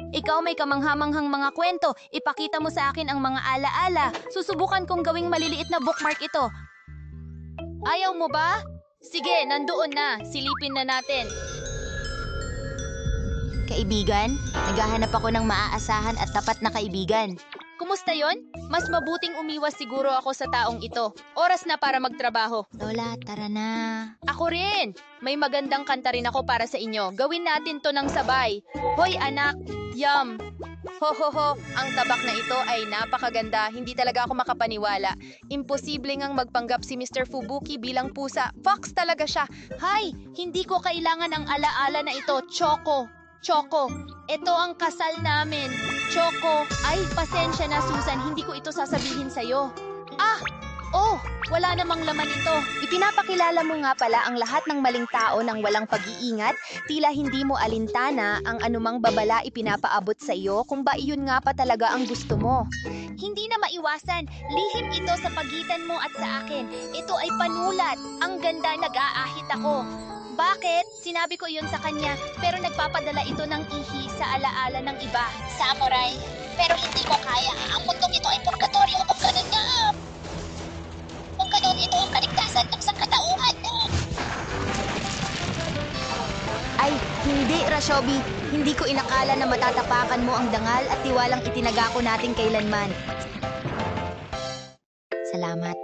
Ikaw may kamanghamanghang mga kwento. Ipakita mo sa akin ang mga alaala. Susubukan kong gawing maliliit na bookmark ito. Ayaw mo ba? Sige, nandoon na. Silipin na natin. Kaibigan, naghahanap ako ng maaasahan at tapat na kaibigan. Kumusta yon? Mas mabuting umiwas siguro ako sa taong ito. Oras na para magtrabaho. Lola, tara na. Ako rin! May magandang kanta rin ako para sa inyo. Gawin natin to ng sabay. Hoy anak! Yum! Ho ho ho! Ang tabak na ito ay napakaganda. Hindi talaga ako makapaniwala. Imposible ngang magpanggap si Mr. Fubuki bilang pusa. Fox talaga siya. Hay! Hindi ko kailangan ang alaala na ito. Choco! Choco! Ito ang kasal namin. Choco! Ay, pasensya na Susan. Hindi ko ito sasabihin sa'yo. Ah! Oh, wala namang laman ito. Ipinapakilala mo nga pala ang lahat ng maling tao ng walang pag-iingat, tila hindi mo alintana ang anumang babala ipinapaabot sa iyo kung ba iyon nga pa talaga ang gusto mo. Hindi na maiwasan. Lihim ito sa pagitan mo at sa akin. Ito ay panulat. Ang ganda, nag-aahit ako. Bakit? Sinabi ko iyon sa kanya, pero nagpapadala ito ng ihi sa alaala ng iba. Samurai, pero hindi ko kaya. Ang mundong ito ay purgatorio kung ganun nga. Kung ganun, ito ang kaligtasan ng sangkatauhan. Ay, hindi, Rashobi. Hindi ko inakala na matatapakan mo ang dangal at tiwalang itinaga ko natin kailanman. Salamat.